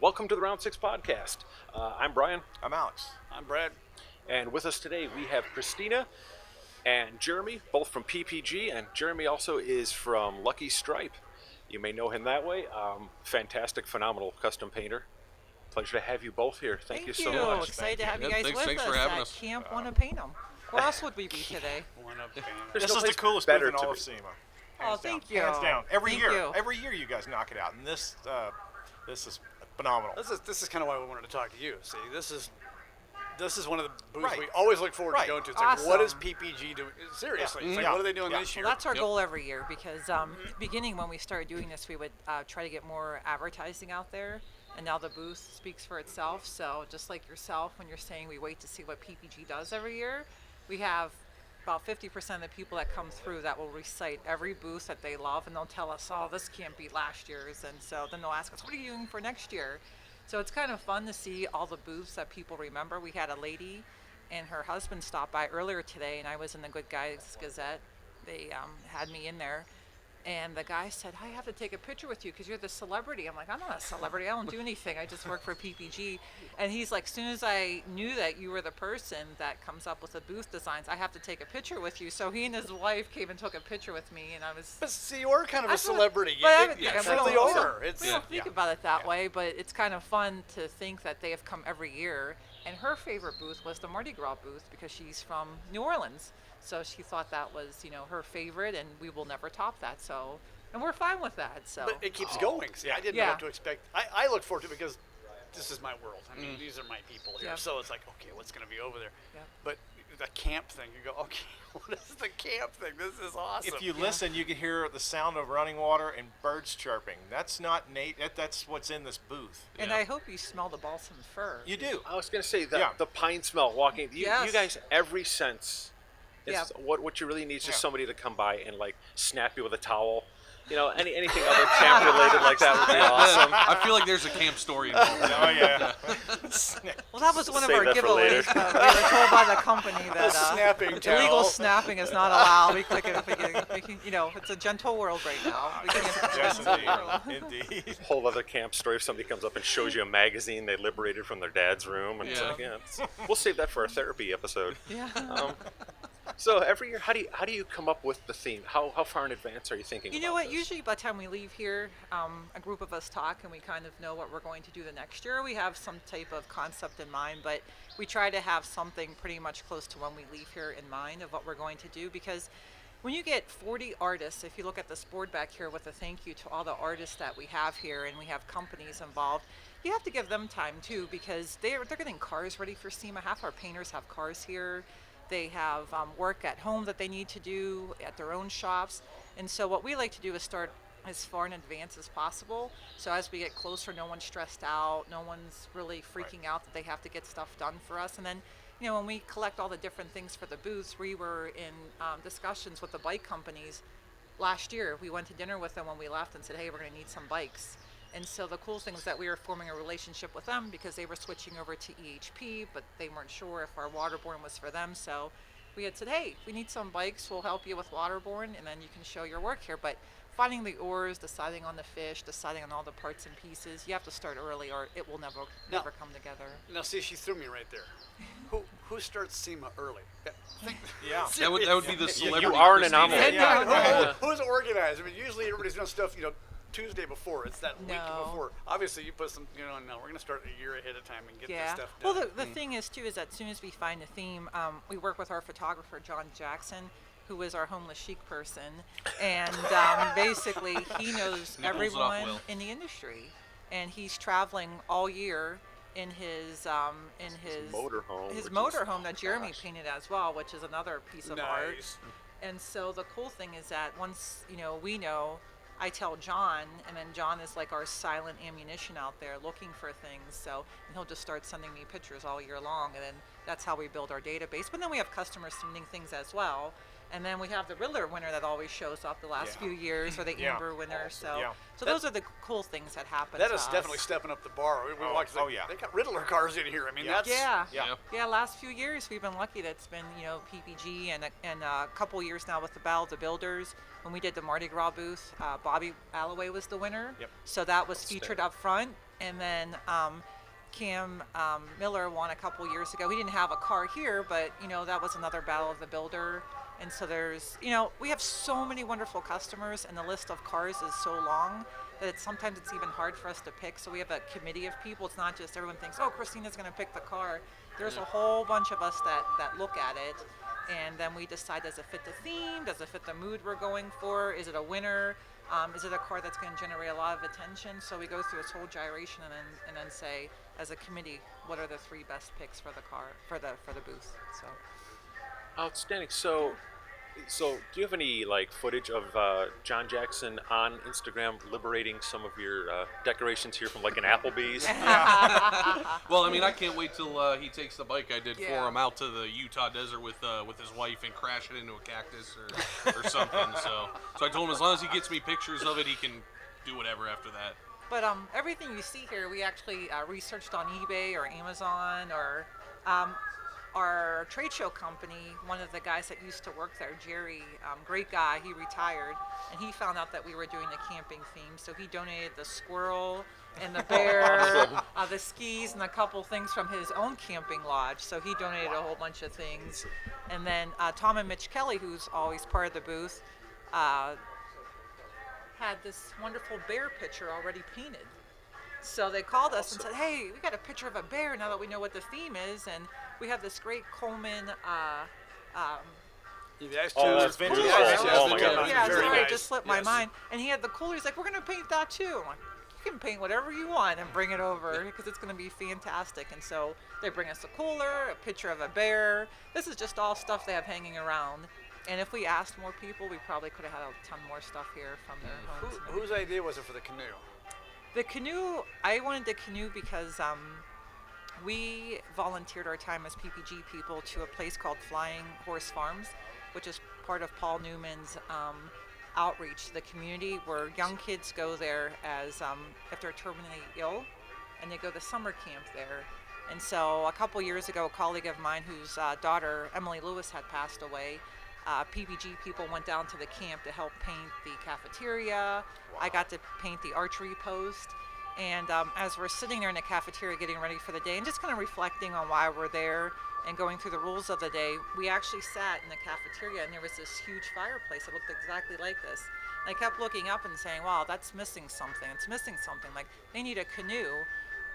Welcome to the Round 6 podcast. I'm Brian. I'm Alex. I'm Brad. And with us today we have Cristina and Jeremy, both from PPG, and Jeremy also is from Lucky Stripe. You may know him that way. Fantastic, phenomenal custom painter. Pleasure to have you both here. Thank you so much. Excited to have you guys thanks with for us having at us. Camp Wanna Paint 'em. Where else would we be today? There's This no is the place coolest better booth in to all of be. SEMA. Oh, Hands thank down. you. Hands down. Every Thank year. you. Every year you guys knock it out, and this is phenomenal. This is kind of why we wanted to talk to you. See, this is one of the booths Right. we always look forward Right. to going to. It's Awesome. like, what is PPG doing? Seriously, it's like, Yeah. what are they doing Yeah. this year? Well, that's our Yep. goal every year because beginning when we started doing this, we would try to get more advertising out there. And now the booth speaks for itself. So just like yourself, when you're saying we wait to see what PPG does every year, we have about 50% of the people that come through that will recite every booth that they love, and they'll tell us, oh, this can't be last year's. And so then they'll ask us, what are you doing for next year? So it's kind of fun to see all the booths that people remember. We had a lady and her husband stopped by earlier today, and I was in the Good Guys Gazette. They had me in there. And the guy said, I have to take a picture with you because you're the celebrity. I'm like, I'm not a celebrity. I don't do anything. I just work for PPG. And he's like, as soon as I knew that you were the person that comes up with the booth designs, I have to take a picture with you. So he and his wife came and took a picture with me. And I was... But see, you're kind of a I thought- celebrity. but You we truly don't- are. We don't think Yeah. about it that Yeah. way, but it's kind of fun to think that they have come every year. And her favorite booth was the Mardi Gras booth because she's from New Orleans. So she thought that was, her favorite, and we will never top that. So, and we're fine with that. So. But it keeps going. See, I didn't know Yeah. what to expect. I look forward to it because this is my world. I mean, these are my people here. Yeah. So it's like, okay, what's going to be over there? Yeah. But the camp thing, you go, okay, what is the camp thing? This is awesome. If you listen, you can hear the sound of running water and birds chirping. That's not that's what's in this booth. And I hope you smell the balsam fir. You do. I was going to say Yeah. the pine smell walking. You Yes. guys, every sense. It's Yeah. what you really need is just Yeah. somebody to come by and like snap you with a towel. Anything other camp related like that would be awesome. I feel like there's a camp story involved. Oh yeah. Well, that was one of Save our that for later. giveaways, but we were told by the company that snapping illegal towel. snapping is not allowed. We can, it's a gentle world right now. We can Yes, indeed. Whole other camp story if somebody comes up and shows you a magazine they liberated from their dad's room, and we'll save that for a therapy episode. Yeah. So every year, how do you come up with the theme? How far in advance are you thinking? You know about what? this? Usually by the time we leave here, a group of us talk and we kind of know what we're going to do the next year. We have some type of concept in mind, but we try to have something pretty much close to when we leave here in mind of what we're going to do, because when you get 40 artists, if you look at this board back here with a thank you to all the artists that we have here, and we have companies involved, you have to give them time too, because they're getting cars ready for SEMA. Half our painters have cars here. They have work at home that they need to do at their own shops. And so what we like to do is start as far in advance as possible. So as we get closer, no one's stressed out. No one's really freaking out that they have to get stuff done for us. And then, when we collect all the different things for the booths, we were in discussions with the bike companies last year. We went to dinner with them when we left and said, hey, we're going to need some bikes. And so the cool thing was that we were forming a relationship with them because they were switching over to EHP, but they weren't sure if our Waterborne was for them. So we had said, hey, we need some bikes. We'll help you with Waterborne, and then you can show your work here. But finding the oars, deciding on the fish, deciding on all the parts and pieces, you have to start early or it will never come together. Now, see, she threw me right there. Who starts SEMA early? Yeah. That would be the celebrity. You are an Cristina. anomaly. Yeah. Who's organized? I mean, usually everybody's doing stuff, Tuesday before. It's that week No. before. Obviously, you put some, no, we're going to start a year ahead of time and get this stuff Well, done. the thing is, too, is that as soon as we find a theme, we work with our photographer, John Jackson, who is our homeless chic person. And basically, he knows And he pulls it off everyone well. in the industry. And he's traveling all year in his motorhome. his which motorhome that Jeremy painted as well, which is another piece of art. Nice. And so the cool thing is that once, we know, I tell John, and then John is like our silent ammunition out there looking for things. So, and he'll just start sending me pictures all year long, and then that's how we build our database. But then we have customers submitting things as well. And then we have the Riddler winner that always shows up the last Yeah. few years, or the Yeah. Amber winner. So, Yeah. so those are the cool things that happen. That to is us. definitely stepping up the bar. We Oh, watched oh, yeah. They got Riddler cars in here. I mean, Yeah. that's Yeah. Yeah. Yeah, last few years we've been lucky that it's been, PPG and a couple years now with the Battle of the Builders. When we did the Mardi Gras booth, Bobby Alloway was the winner. Yep. So that was featured up front. And then Cam Miller won a couple years ago. He didn't have a car here, but that was another battle of the builder. And so there's, we have so many wonderful customers, and the list of cars is so long that sometimes it's even hard for us to pick. So we have a committee of people. It's not just everyone thinks, oh, Christina's going to pick the car. There's a whole bunch of us that look at it, and then we decide, does it fit the theme? Does it fit the mood we're going for? Is it a winner? Is it a car that's going to generate a lot of attention? So we go through this whole gyration and then say, as a committee, what are the 3 best picks for the car for the booth? So. Outstanding. So do you have any footage of John Jackson on Instagram liberating some of your decorations here from an Applebee's? Well, I mean, I can't wait till he takes the bike I did for Yeah. him out to the Utah desert with his wife and crash it into a cactus or something. So I told him as long as he gets me pictures of it, he can do whatever after that. But everything you see here, we actually researched on eBay or Amazon or our trade show company. One of the guys that used to work there, Jerry, great guy, he retired, and he found out that we were doing a camping theme, so he donated the squirrel and the bear, the skis, and a couple things from his own camping lodge. So he donated a whole bunch of things. And then Tom and Mitch Kelly, who's always part of the booth, had this wonderful bear picture already painted. So they called us and said, hey, we got a picture of a bear now that we know what the theme is, and we have this great Coleman That's that's vintage. cool. Oh my God. yeah, Very sorry, nice. just slipped my mind. And he had the cooler. He's like, we're going to paint that too. I'm like, you can paint whatever you want and bring it over because it's going to be fantastic. And so they bring us a cooler, a picture of a bear. This is just all stuff they have hanging around. And if we asked more people, we probably could have had a ton more stuff here from their homes. Whose idea was it for the canoe? The canoe, I wanted the canoe because we volunteered our time as PPG people to a place called Flying Horse Farms, which is part of Paul Newman's outreach to the community, where young kids go there as if they're terminally ill, and they go to summer camp there. And so a couple years ago, a colleague of mine whose daughter, Emily Lewis, had passed away, PPG people went down to the camp to help paint the cafeteria. Wow. I got to paint the archery post. And as we're sitting there in the cafeteria getting ready for the day and just kind of reflecting on why we're there and going through the rules of the day, we actually sat in the cafeteria and there was this huge fireplace that looked exactly like this. And I kept looking up and saying, wow, that's missing something. It's missing something. Like, they need a canoe.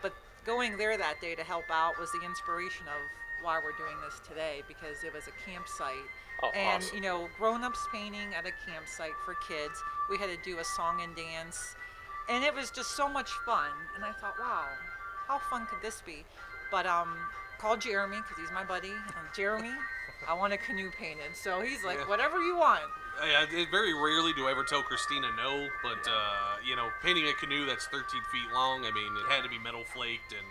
But going there that day to help out was the inspiration of why we're doing this today, because it was a campsite. Oh, and, awesome. grown-ups painting at a campsite for kids. We had to do a song and dance. And it was just so much fun. And I thought, wow, how fun could this be? But called Jeremy, because he's my buddy. And Jeremy, I want a canoe painted. So he's like, whatever you want. Very rarely do I ever tell Cristina no, but painting a canoe that's 13 feet long, I mean, it had to be metal flaked, and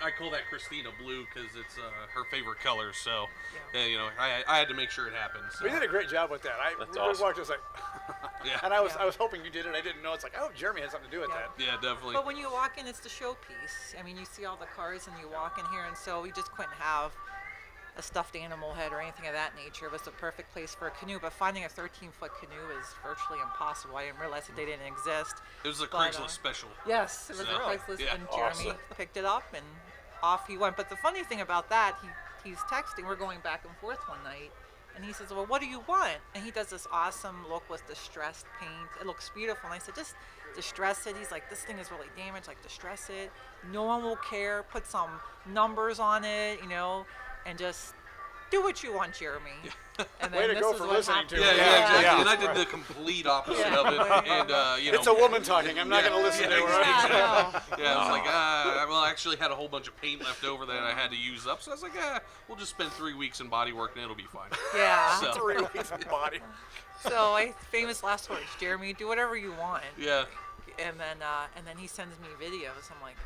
I call that Cristina blue because it's her favorite color. So, I had to make sure it happened. So. We did a great job with that. That's we awesome. walked, I was like, Yeah. and I was hoping you did it. I didn't know. It's like, oh, Jeremy had something to do with Yeah. that. Yeah, definitely. But when you walk in, it's the showpiece. I mean, you see all the cars and you walk in here, and so we just couldn't have a stuffed animal head or anything of that nature. It was the perfect place for a canoe, but finding a 13-foot canoe is virtually impossible. I didn't realize that they didn't exist. It was a But, Craigslist special. Yes, it was So, a Craigslist, yeah. and Jeremy Awesome. picked it up, and off he went. But the funny thing about that, he's texting. We're going back and forth one night, and he says, well, what do you want? And he does this awesome look with distressed paint. It looks beautiful. And I said, just distress it. He's like, this thing is really damaged. Like, distress it. No one will care. Put some numbers on it, and just do what you want, Jeremy. And then Way to this go is for what listening happened. to Yeah, it. yeah, exactly. Yeah. And I did the complete opposite Yeah. of it. And, It's a woman talking. I'm not Yeah. going to listen Yeah, to her. exactly. Yeah, Yeah, I was like, I actually had a whole bunch of paint left over that I had to use up. So I was like, we'll just spend 3 weeks in body work and it'll be fine. Yeah. So, 3 weeks of body. So famous last words, Jeremy, do whatever you want. yeah. And then he sends me videos. I'm like,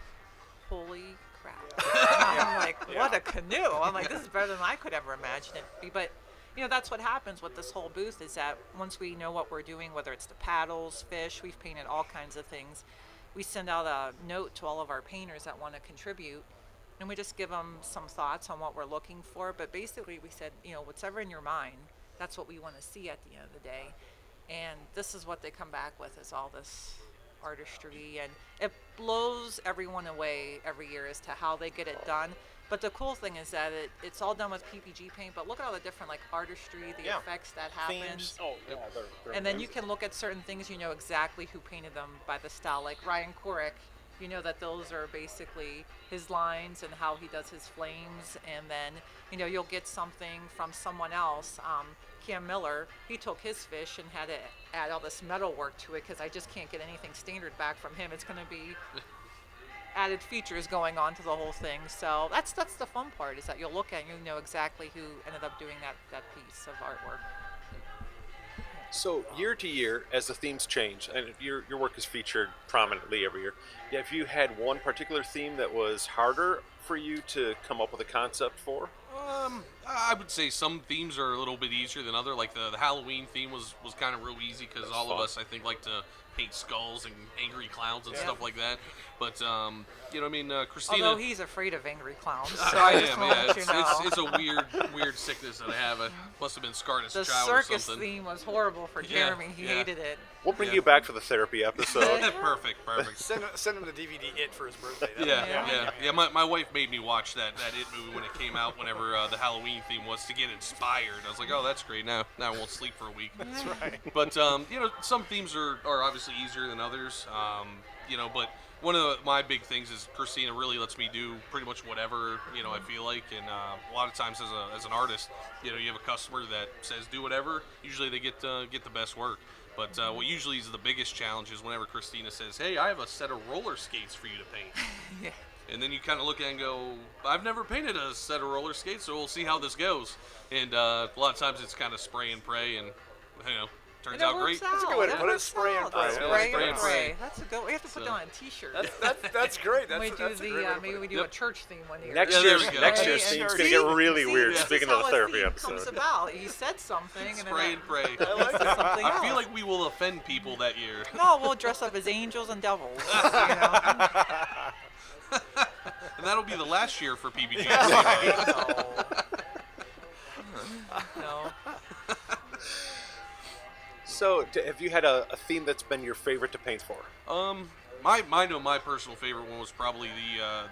holy crap. I'm like, what a canoe. I'm like, this is better than I could ever imagine it to be. But, that's what happens with this whole booth, is that once we know what we're doing, whether it's the paddles, fish, we've painted all kinds of things, we send out a note to all of our painters that want to contribute, and we just give them some thoughts on what we're looking for. But basically we said, what's ever in your mind, that's what we want to see at the end of the day. And this is what they come back with, is all this artistry, and it blows everyone away every year as to how they get it done. But the cool thing is that it's all done with PPG paint, but look at all the different like artistry, the effects that happen. Themes. Oh, yeah, they're And then you amazing. can look at certain things, you know exactly who painted them by the style. Like Ryan Korek, you know that those are basically his lines and how he does his flames. And then, you know, you'll get something from someone else. Cam Miller, he took his fish and had to add all this metal work to it because I just can't get anything standard back from him. It's going to be added features going on to the whole thing. So that's the fun part, is that you'll look at and you know exactly who ended up doing that piece of artwork. So year to year, as the themes change, and your work is featured prominently every year, have you had one particular theme that was harder for you to come up with a concept for? I would say some themes are a little bit easier than other. Like the Halloween theme was kind of real easy because all fun. of us, I think, like to paint skulls and angry clowns and Yeah. stuff like that. But you know, I mean, Cristina. Although he's afraid of angry clowns, so I I just am, want yeah. to let you know. It's a weird sickness that I have. I must have been scarred as a The child or circus something. theme was horrible for Yeah, Jeremy. He yeah. hated it. We'll bring Yeah. you back for the therapy episode. Perfect. Send him the DVD It for his birthday. Yeah. My wife made me watch that It movie when it came out. Whenever the Halloween theme was to get inspired, I was like, oh, that's great. Now I won't sleep for a week. That's right. But you know, some themes are obviously easier than others. You know, but one of my big things is Cristina really lets me do pretty much whatever, you know, I feel like. And a lot of times as an artist, you know, you have a customer that says do whatever. Usually they get the best work. But what usually is the biggest challenge is whenever Cristina says, hey, I have a set of roller skates for you to paint. Yeah. And then you kind of look at it and go, I've never painted a set of roller skates, so we'll see how this goes. And a lot of times it's kind of spray and pray, and, you know, turns And it out works great. That's a good way to It put it, works spray and out. pray. Spray Spray and and pray. pray. That's a good. We have to put So- that on a T-shirt. That's great. When we do That's a great way to put maybe it. we do Yep. a church theme one year. Next Yeah, there year's we go. next Right, year's and theme's see? gonna get really See, weird. this Speaking is of the how a therapy theme episode. comes about. He said something, and Spray and pray. I like then something I feel else. like we will offend people that year. No, we'll dress up as angels and devils. You know? And that'll be the last year for PPG. No. So, have you had a theme that's been your favorite to paint for? My personal favorite one was probably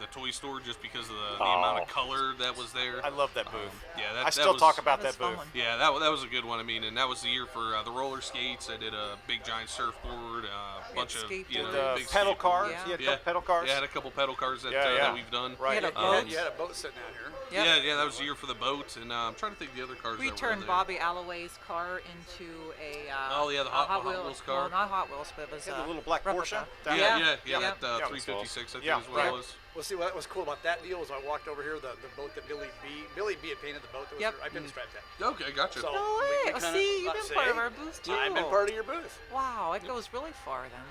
the toy store, just because of the amount of color that was there. I love that booth. Yeah, I that still was, talk about That was that booth. fun. Yeah, that was a good one. I mean, and that was the year for the roller skates. I did a big giant surfboard, a bunch of skateboard. The big pedal skateboard. cars. Yeah. You had a couple pedal cars. Yeah, I had a couple pedal cars that, Yeah, yeah. that we've done. Right. You had a yeah. boat. You had a boat sitting out here. Yep. Yeah, that was the year for the boat, and I'm trying to think the other cars. We that were turned in there. Bobby Alloway's car into a Oh, yeah, the a Hot Wheels car. Well, not Hot Wheels, but it was Yeah, a the little black replica. Porsche down Yeah, there. yeah, Yeah. that Yeah. 356, I think Yeah, is what right. it was. Well, see, what was cool about that deal was I walked over here, the boat that Billy B had painted the boat that was Yep. I pinstriped that. Okay, gotcha. So- No we way! kinda- See, you've been see? part of our booth too. I've been part of your booth. Wow, it goes really far then.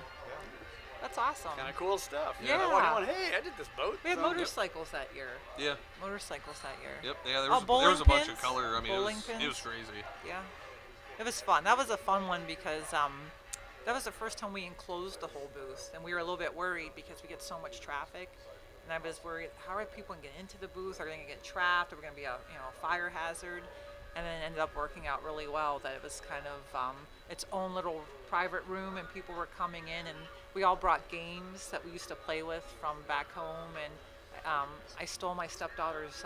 That's awesome. Kind of cool stuff. Yeah. I went, hey, I did this boat. We had So- motorcycles that year. Yeah, Motorcycles that year. yep, yeah. There Oh, was, there bowling was a bunch of pins? color. I mean, Bowling it was pins? crazy. Yeah, it was fun. That was a fun one because that was the first time we enclosed the whole booth, and we were a little bit worried because we get so much traffic, and I was worried, how are people gonna get into the booth? Are they gonna get trapped? Are we gonna be a fire hazard? And then it ended up working out really well. That it was kind of its own little private room, and people were coming in, and we all brought games that we used to play with from back home, and I stole my stepdaughter's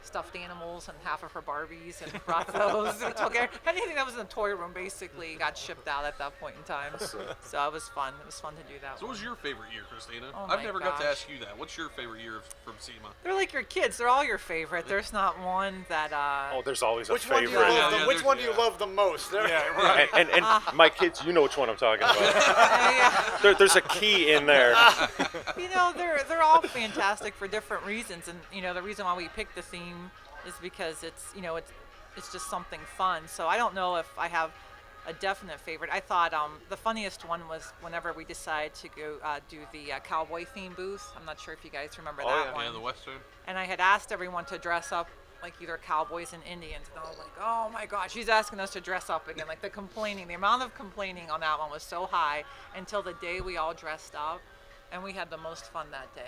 stuffed animals and half of her Barbies and brought those. We took anything that was in the toy room basically got shipped out at that point in time. So it was fun. It was fun to do that. So, what one. was your favorite year, Cristina? Oh I've my never got to gosh. ask you that. What's your favorite year from SEMA? They're like your kids. They're all your favorite. There's not one that. Oh, there's always a Which one do you favorite. love? Yeah, Which there's- one do you yeah. love the most? Yeah, right. And my kids, you know which one I'm talking about. Yeah. There's a key in there. They're all fantastic for different reasons, and the reason why we picked the theme is because it's just something fun. So I don't know if I have a definite favorite. I thought the funniest one was whenever we decided to go do the cowboy theme booth. I'm not sure if you guys remember that yeah. one. Yeah, the Western. And I had asked everyone to dress up like either cowboys and Indians, and I was like, oh my gosh, she's asking us to dress up again. Like the amount of complaining on that one was so high until the day we all dressed up, and we had the most fun that day.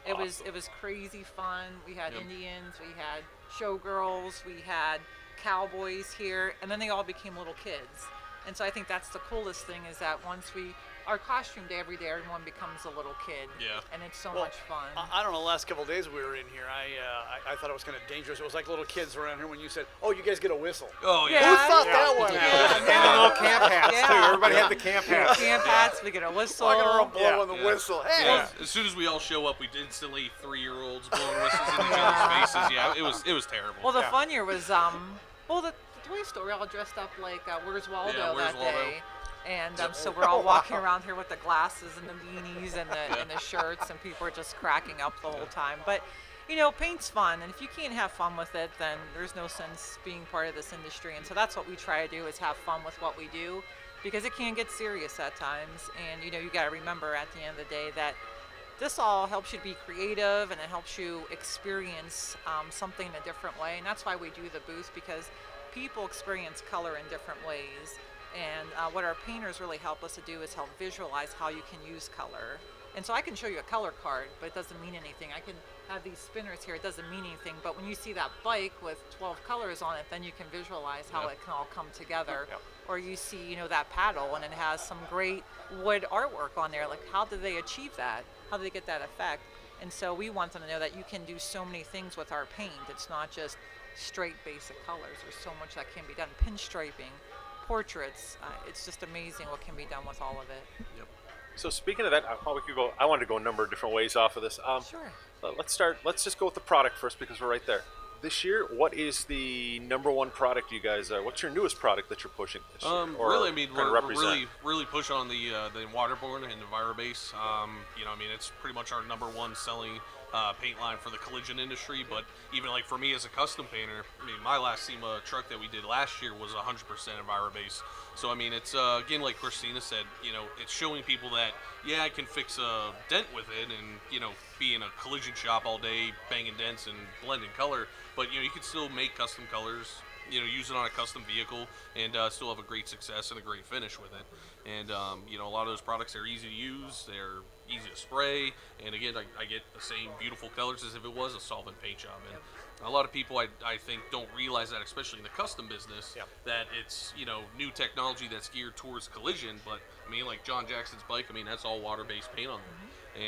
It was crazy fun. We had Yep. Indians, we had showgirls, we had cowboys here, and then they all became little kids. And so I think that's the coolest thing is that once we our costume day every day, everyone becomes a little kid. Yeah. And it's so Well, much fun. I don't know. The last couple of days we were in here, I thought it was kind of dangerous. It was like little kids around here when you said, "Oh, you guys get a whistle." Oh Yeah. Who thought that one Yeah. out? And the little camp hats too. Yeah. Everybody had the camp hats. Camp hats, we get a whistle. I'm gonna blow Yeah. on the whistle. Hey. Well, as soon as we all show up, we instantly 3-year-olds blowing whistles in each other's faces. Yeah, it was terrible. Well, the Yeah. fun year was, the Toy Story all dressed up like Where's Waldo Yeah, Where's that Waldo? day. And so we're all walking around here with the glasses and the beanies and the shirts, and people are just cracking up the whole time. But, paint's fun, and if you can't have fun with it, then there's no sense being part of this industry. And so that's what we try to do, is have fun with what we do, because it can get serious at times. And, you got to remember at the end of the day that this all helps you to be creative, and it helps you experience something in a different way. And that's why we do the booth, because people experience color in different ways. And what our painters really help us to do is help visualize how you can use color. And so I can show you a color card, but it doesn't mean anything. I can have these spinners here, it doesn't mean anything. But when you see that bike with 12 colors on it, then you can visualize how it can all come together. Yep. Or you see, that paddle, and it has some great wood artwork on there. Like, how did they achieve that? How did they get that effect? And so we want them to know that you can do so many things with our paint. It's not just straight basic colors. There's so much that can be done. Pinstriping, portraits. It's just amazing what can be done with all of it. Yep. So speaking of that, I wanted to go a number of different ways off of this. Sure. Let's just go with the product first, because we're right there. This year, what is the number one product you guys what's your newest product that you're pushing this year? Or Really, I mean, kinda we're represent? really pushing on the Waterborne and Envirobase. It's pretty much our number one selling paint line for the collision industry. But even like for me as a custom painter, I mean, my last SEMA truck that we did last year was 100% Envirobase. So I mean, it's again, like Cristina said, it's showing people that I can fix a dent with it, and be in a collision shop all day banging dents and blending color. But you can still make custom colors, use it on a custom vehicle, and still have a great success and a great finish with it. And a lot of those products are easy to use, they're easy to spray, and again, I get the same beautiful colors as if it was a solvent paint job. And a lot of people, I think, don't realize that, especially in the custom business, that it's new technology that's geared towards collision. But I mean, like John Jackson's bike, I mean, that's all water-based paint on there.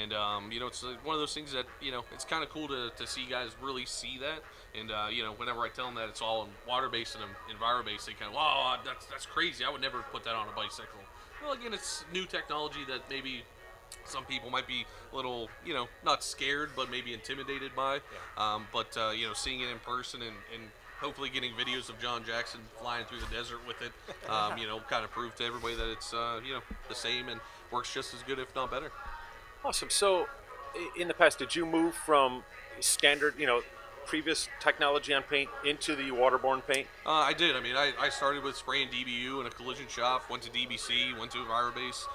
And it's one of those things that it's kind of cool to see guys really see that. And whenever I tell them that it's all water-based and enviro-based, they kind of, wow, that's crazy. I would never put that on a bicycle. Well, again, it's new technology that maybe some people might be a little, not scared, but maybe intimidated by. But seeing it in person and hopefully getting videos of John Jackson flying through the desert with it, kind of prove to everybody that it's, the same and works just as good, if not better. Awesome. So, in the past, did you move from standard, previous technology on paint into the waterborne paint? I did. I mean, I started with spraying DBU in a collision shop, went to DBC, went to Envirobase.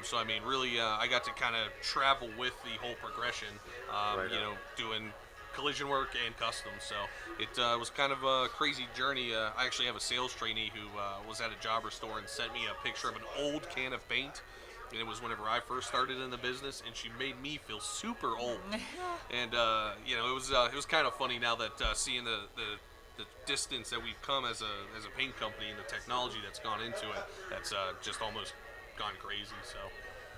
So, I mean, really, I got to kind of travel with the whole progression, doing collision work and custom. So it was kind of a crazy journey. I actually have a sales trainee who was at a jobber store and sent me a picture of an old can of paint. And it was whenever I first started in the business, and she made me feel super old. And it was kind of funny now that seeing the distance that we've come as a paint company and the technology that's gone into it, that's just almost gone crazy. So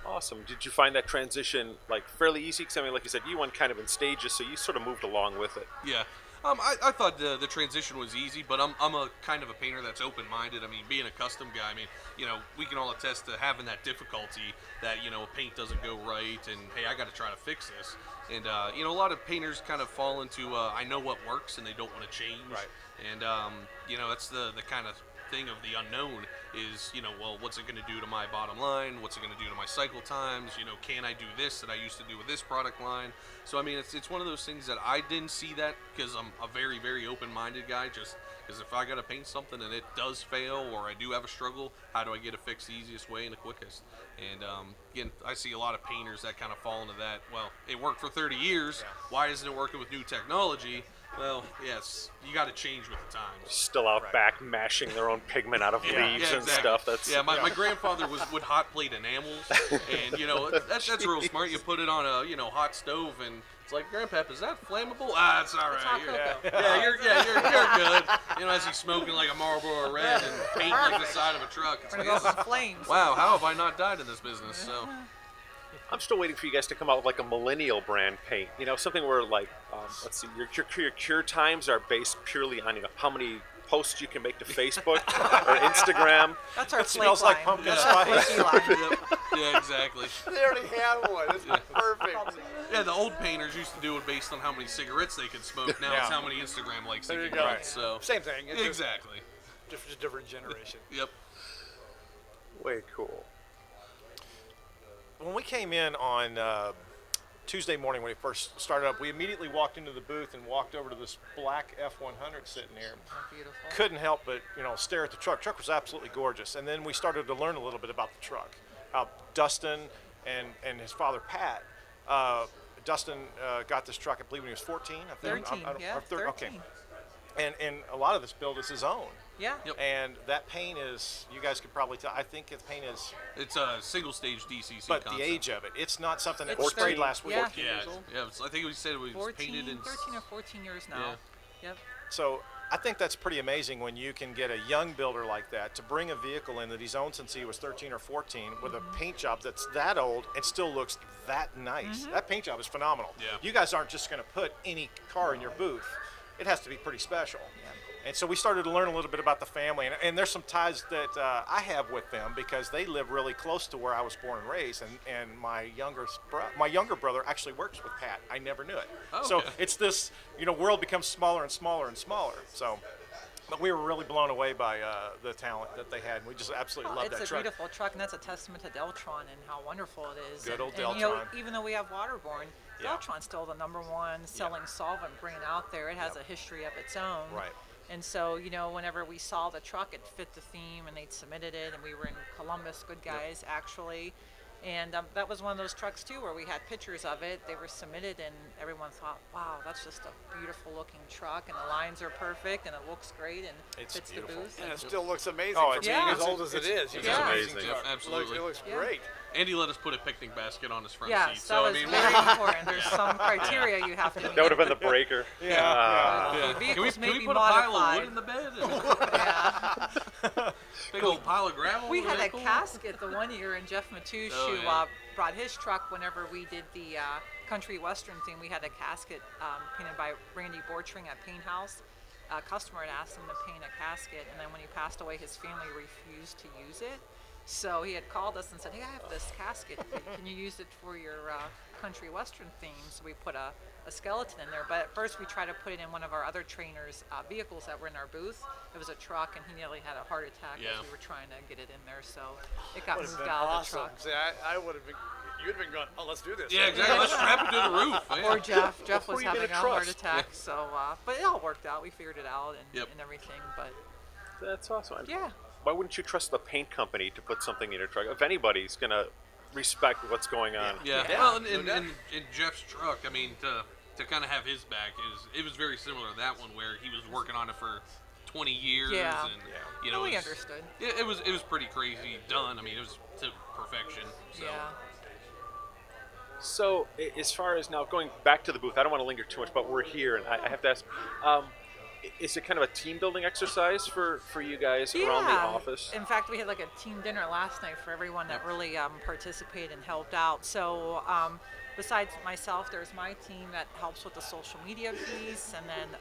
Awesome. Did you find that transition like fairly easy? Because I mean, like you said, you went kind of in stages, so you sort of moved along with it. yeah. I thought the transition was easy, but I'm a kind of a painter that's open-minded. I mean, being a custom guy, I mean, we can all attest to having that difficulty that, paint doesn't go right, and hey, I got to try to fix this. And, a lot of painters kind of fall into, I know what works, and they don't want to change. Right. And, that's the kind of thing of the unknown is, well, what's it going to do to my bottom line? What's it going to do to my cycle times? Can I do this that I used to do with this product line? So, I mean, it's one of those things that I didn't see that because I'm a very, very open-minded guy. Just because if I got to paint something and it does fail or I do have a struggle, how do I get it fixed the easiest way and the quickest? And, again, I see a lot of painters that kind of fall into that. Well, it worked for 30 years. Yeah. Why isn't it working with new technology? Well, yes, you got to change with the times. Still out back mashing their own pigment out of leaves and stuff. That's my grandfather would hot plate enamels, and that's real smart. You put it on a hot stove, and It's like, Grandpap, is that flammable? Ah, it's all right. hot You're- cocoa. you're good. You know, as he's smoking like a Marlboro Red and painting like the side of a truck. It's We're like, gonna go this for is- flames. wow, how have I not died in this business? So, I'm still waiting for you guys to come out with like a millennial brand paint. You know, something where like, let's see, your cure times are based purely on how many posts you can make to Facebook or Instagram. That's our It flake smells like line. pumpkin That's our spice. flaky line. yep. Yeah, exactly. They already have one. It's perfect. Yeah, the old painters used to do it based on how many cigarettes they could smoke. Now it's Yeah. how many Instagram likes There they you can go. get. So, Same thing. It's exactly. just different generation. Yep. Way cool. When we came in on Tuesday morning when we first started up, we immediately walked into the booth and walked over to this black F100 sitting here. Beautiful. Couldn't help but stare at the truck. Truck was absolutely gorgeous, and then we started to learn a little bit about the truck. Dustin and his father Pat. Dustin got this truck, I believe, when he was 14. I think. 13, yeah, or 13. Okay. And a lot of this build is his own. Yeah. Yep. And that paint is, you guys could probably tell, I think the paint is, It's a single stage DCC but concept. the age of it, it's not something that It's was sprayed 30, last week. yeah. Yeah, years old. yeah. I think we said it was 14, painted in 13 or 14 years now. Yep. So I think that's pretty amazing when you can get a young builder like that to bring a vehicle in that he's owned since he was 13 or 14 with a paint job that's that old and still looks that nice. That paint job is phenomenal. Yeah. You guys aren't just going to put any car in your booth. It has to be pretty special. And so we started to learn a little bit about the family, and there's some ties that I have with them because they live really close to where I was born and raised, and my younger brother actually works with Pat. I never knew it. Oh, So okay. it's this, world becomes smaller and smaller and smaller. So, but we were really blown away by the talent that they had, and we just absolutely loved It's that a truck. beautiful truck, and that's a testament to Deltron and how wonderful it is. Good old and, Deltron. even though we have Waterborne, Yeah. Deltron's still the #1 selling solvent brand out there. It has a history of its own. Right. And so, whenever we saw the truck, it fit the theme, and they'd submitted it, and we were in Columbus, good guys, actually. And that was one of those trucks, too, where we had pictures of it. They were submitted, and everyone thought, wow, that's just a beautiful-looking truck, and the lines are perfect, and it looks great, and It's fits beautiful. the booth. And it still looks amazing Oh, for it's- being yeah. as old as it is. It's Yeah. amazing. Amazing. Yep, absolutely. It looks Yeah. great. Andy let us put a picnic basket on his front Yes, seat. that So, was I mean, very important. There's some criteria you have to meet. That would have been the breaker. Yeah. yeah. The Can we, vehicles may can we be put a pile of modified. wood in the bed? Yeah. Big old pile of gravel? We Is had that a cool? casket the one year, and Jeff Matouche, Oh, who yeah. brought his truck whenever we did the country western thing. We had a casket painted by Randy Borchering at Paint House. A customer had asked him to paint a casket, and then when he passed away, his family refused to use it. So he had called us and said, hey, I have this casket. Can you use it for your country western theme? So we put a skeleton in there. But at first we tried to put it in one of our other trainers' vehicles that were in our booth. It was a truck, and he nearly had a heart attack Yeah. as we were trying to get it in there. So it got Would have moved been out of the awesome. truck. See, I would have been. You'd have been going. Oh, let's do this. Yeah, exactly. Let's strap it to the roof. Yeah. Or Jeff. Jeff Who was are you gonna having a heart trust? attack. So, but it all worked out. We figured it out and, Yep. and everything. But That's awesome. yeah. Why wouldn't you trust the paint company to put something in your truck? If anybody's gonna respect what's going on. Yeah. Yeah, Well, and, no and, doubt. and Jeff's truck, I mean, to kind of have his back it was very similar to that one where he was working on it for 20 years. Yeah. And, you know, No, we it was- understood. It was pretty crazy done. I mean, it was to perfection. So. Yeah. So, as far as now going back to the booth, I don't want to linger too much, but we're here, and I have to ask: is it kind of a team building exercise for you guys around the office? In fact, we had like a team dinner last night for everyone that really participated and helped out. So besides myself, there's my team that helps with the social media piece, and then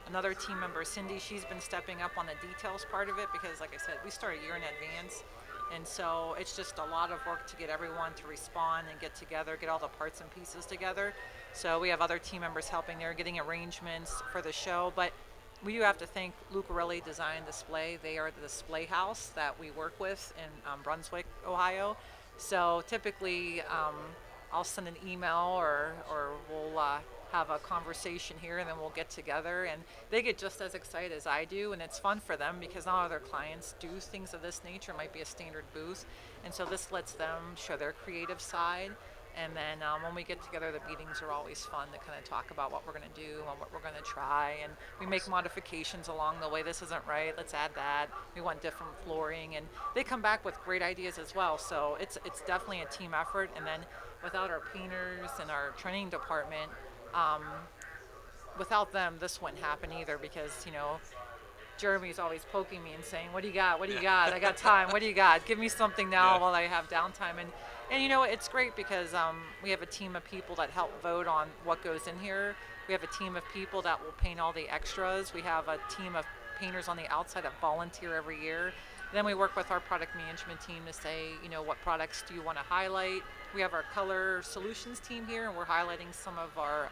another team member, Cindy, she's been stepping up on the details part of it because, like I said, we start a year in advance. And so it's just a lot of work to get everyone to respond and get together, get all the parts and pieces together. So we have other team members helping there, getting arrangements for the show. But we do have to thank Lucarelli Design Display. They are the display house that we work with in Brunswick, Ohio. So typically I'll send an email or we'll have a conversation here, and then we'll get together, and they get just as excited as I do, and it's fun for them because not all their clients do things of this nature. It might be a standard booth, and so this lets them show their creative side. And then when we get together, the meetings are always fun to kind of talk about what we're going to do and what we're going to try, and we make modifications along the way. This isn't right, let's add that. We want different flooring, and they come back with great ideas as well. So it's definitely a team effort. And then without our painters and our training department, Without them, this wouldn't happen either because, Jeremy's always poking me and saying, "What do you got? What do you got? I got time. What do you got? Give me something now while I have downtime." And it's great because we have a team of people that help vote on what goes in here. We have a team of people that will paint all the extras. We have a team of painters on the outside that volunteer every year. Then we work with our product management team to say, what products do you want to highlight? We have our color solutions team here, and we're highlighting some of our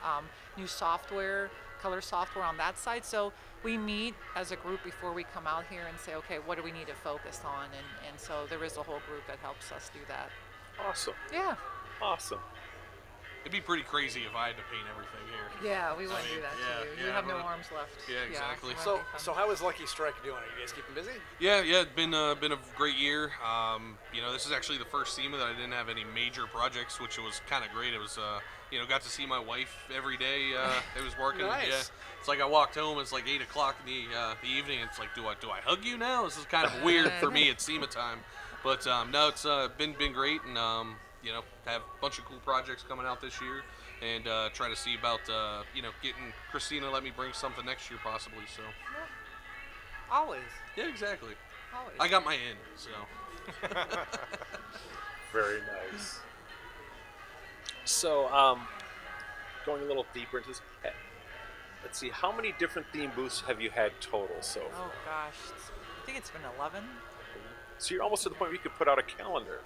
new software, color software on that side. So we meet as a group before we come out here and say, okay, what do we need to focus on? And so there is a whole group that helps us do that. Awesome. Yeah. Awesome. It'd be pretty crazy if I had to paint everything here. Yeah, we wouldn't do that to you. You have no arms left. Yeah, exactly. So how is Lucky Strike doing? Are you guys keeping busy? Yeah, it's been a great year. This is actually the first SEMA that I didn't have any major projects, which was kind of great. It was, got to see my wife every day. It was working. Nice. Yeah, it's like I walked home. It's like 8 o'clock in the evening. It's like, do I hug you now? This is kind of weird for me at SEMA time, but no, it's been great, and have a bunch of cool projects coming out this year, and try to see about getting Cristina to let me bring something next year possibly. So. Always. Yeah, exactly. Always. I got my in, so. Very nice. So, going a little deeper into this, let's see, how many different theme booths have you had total so far? Oh gosh, I think it's been 11. So you're almost to the point where you could put out a calendar.